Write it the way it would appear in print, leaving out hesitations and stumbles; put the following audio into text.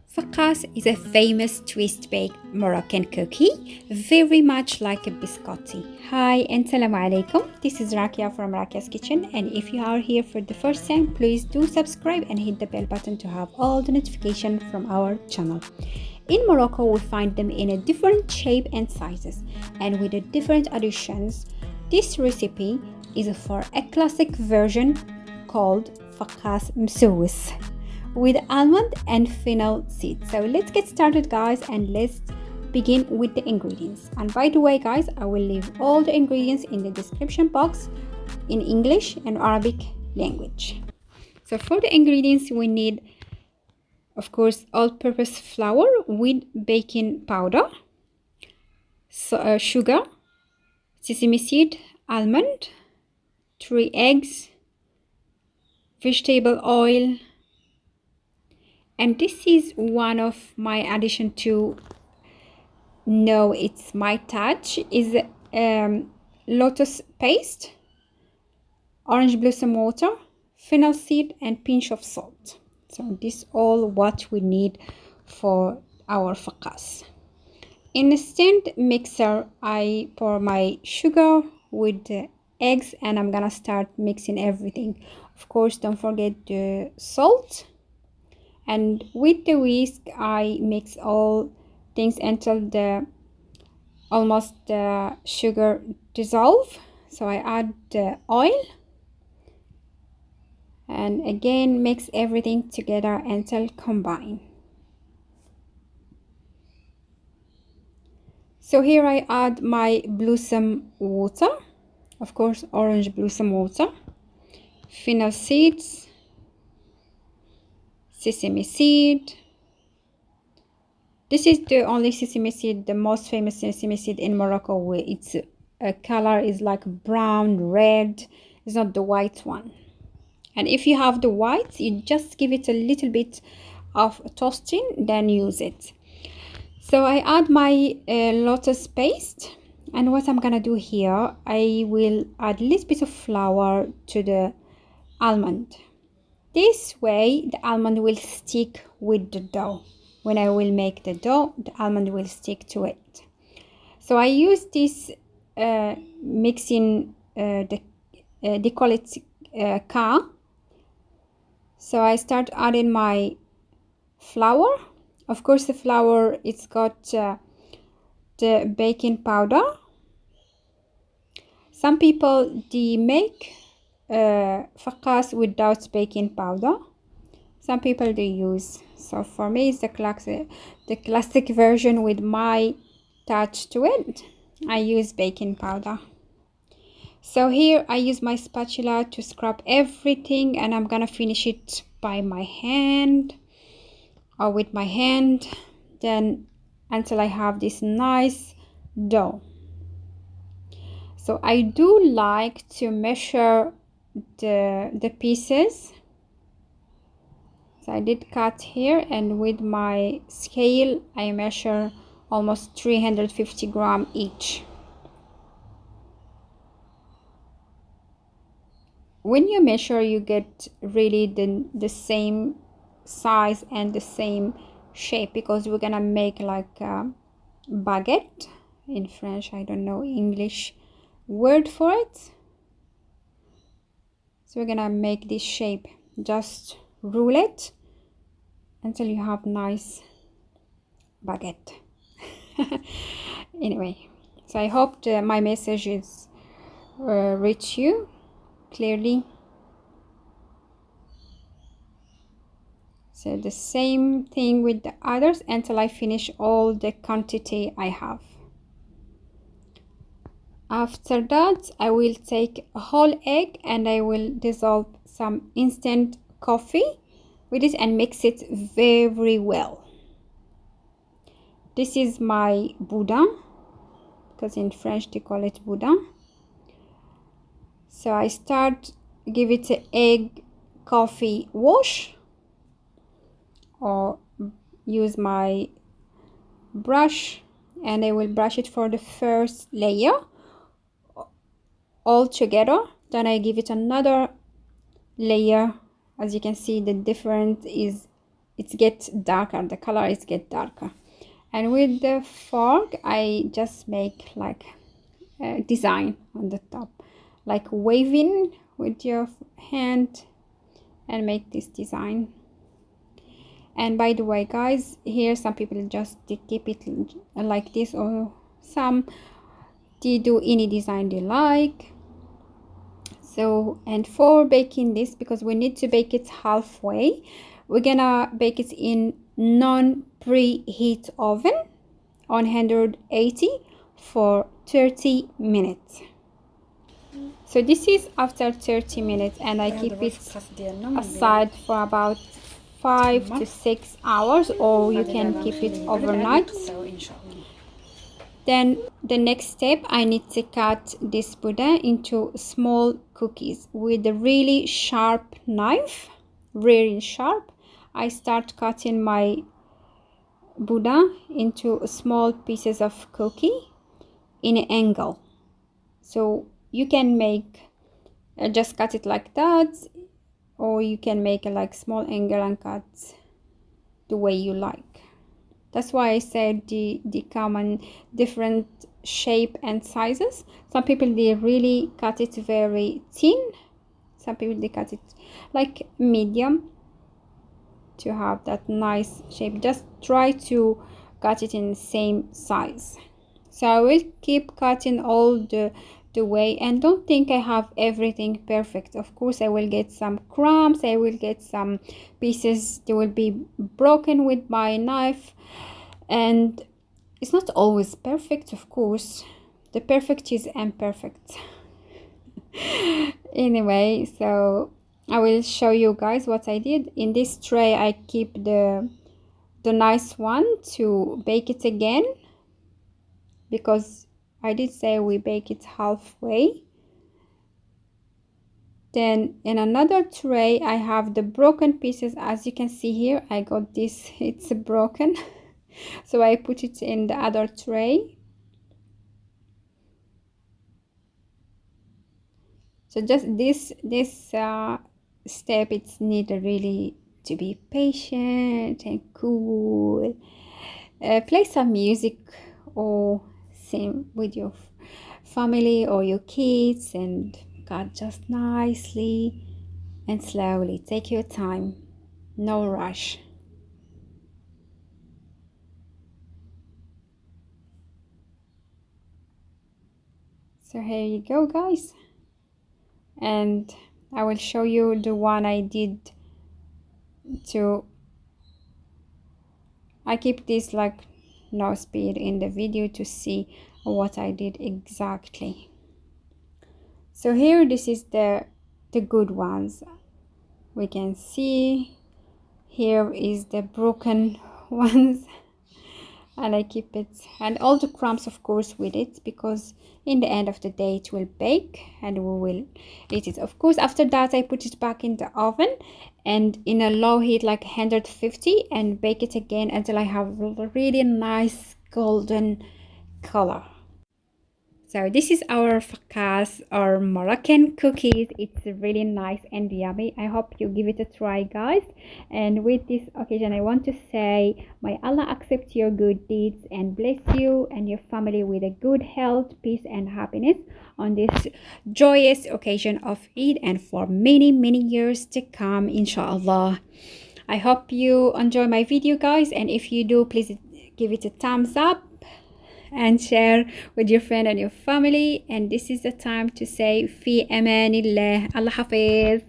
Fakkas is a famous twist-baked Moroccan cookie, very much like a biscotti. Hi and Salam Alaikum. This is Rakia from Rakia's Kitchen, and if you are here for the first time, please do subscribe and hit the bell button to have all the notifications from our channel. In Morocco, we find them in a different shape and sizes, and with the different additions. This recipe is for a classic version called Fekkas Msseoues with almond and fennel seeds. So let's get started, guys, and let's begin with the ingredients. And by the way, guys, I will leave all the ingredients in the description box in English and Arabic language. So for the ingredients, we need, of course, all-purpose flour with baking powder, sugar, sesame seed, almond, 3 eggs, vegetable oil, and this is one of my addition to know it's my touch is lotus paste, orange blossom water, fennel seed, and pinch of salt. So this all what we need for our Fakkas. In a stand mixer, I pour my sugar with the eggs, and I'm gonna start mixing everything. Of course, don't forget the salt. And with the whisk, I mix all things until almost the sugar dissolve. So I add the oil and again mix everything together until combine. So here I add my blossom water, of course orange blossom water, fennel seeds, sesame seed. This is the only sesame seed, the most famous sesame seed in Morocco, where its color is like brown, red. It's not the white one. And if you have the white, you just give it a little bit of toasting, then use it. So I add my lotus paste, and what I'm gonna do here, I will add a little bit of flour to the almond. This way the almond will stick with the dough. When I will make the dough, the almond will stick to it. So I use this mixing, they call it ka. So I start adding my flour. Of course the flour, it's got the baking powder. Some people, they make Fakkas without baking powder. Some people they use. So for me, it's the classic version with my touch to it. I use baking powder. So here I use my spatula to scrub everything, and I'm gonna finish it by my hand or with my hand, then until I have this nice dough. So I do like to measure the pieces. So I did cut here, and with my scale I measure almost 350 grams each. When you measure, you get really the same size and the same shape, because we're gonna make like a baguette in French. I don't know English word for it. So we're gonna make this shape, just roll it until you have nice baguette. Anyway, so I hope my message is reach you clearly. So the same thing with the others until I finish all the quantity I have. After that, I will take a whole egg and I will dissolve some instant coffee with it and mix it very well. This is my boudin, because in French they call it boudin. So I start give it an egg coffee wash, or use my brush, and I will brush it for the first layer all together. Then I give it another layer. As you can see, the difference is it gets darker, the color is get darker. And with the fork I just make like a design on the top, like waving with your hand and make this design. And by the way guys, here some people just keep it like this, or some they do any design they like. So, and for baking this, because we need to bake it halfway, we're gonna bake it in non-preheat oven on 180 for 30 minutes. So this is after 30 minutes, and I keep it aside for about 5 to 6 hours, or you can keep it overnight. Then the next step, I need to cut this Buddha into small cookies with a really sharp knife, really sharp. I start cutting my Buddha into small pieces of cookie in an angle. So you can make just cut it like that, or you can make a like small angle and cut the way you like. That's why I said they come in different shape and sizes. Some people they really cut it very thin, some people they cut it like medium to have that nice shape. Just try to cut it in the same size. So I will keep cutting all the way, and don't think I have everything perfect. Of course I will get some crumbs, I will get some pieces they will be broken with my knife, and it's not always perfect. Of course the perfect is imperfect. Anyway, so I will show you guys what I did. In this tray I keep the nice one to bake it again, because I did say we bake it halfway. Then in another tray I have the broken pieces. As you can see here, I got this, it's broken. So I put it in the other tray. So just this step, it's needed really to be patient and cool. Play some music or sing with your family or your kids, and cut just nicely and slowly. Take your time, no rush. So here you go guys, and I will show you the one I did to, I keep this like no speed in the video to see what I did exactly. So here, this is the good ones. We can see here is the broken ones, and I keep it, and all the crumbs of course with it, because in the end of the day it will bake and we will eat it. Of course after that I put it back in the oven and in a low heat like 150, and bake it again until I have a really nice golden color. So this is our Fakkas or Moroccan cookies. It's really nice and yummy. I hope you give it a try guys. And with this occasion I want to say, may Allah accept your good deeds and bless you and your family with a good health, peace and happiness on this joyous occasion of Eid, and for many years to come, inshallah. I hope you enjoy my video guys, and if you do, please give it a thumbs up and share with your friend and your family. And this is the time to say fi amanillah. Allah hafiz.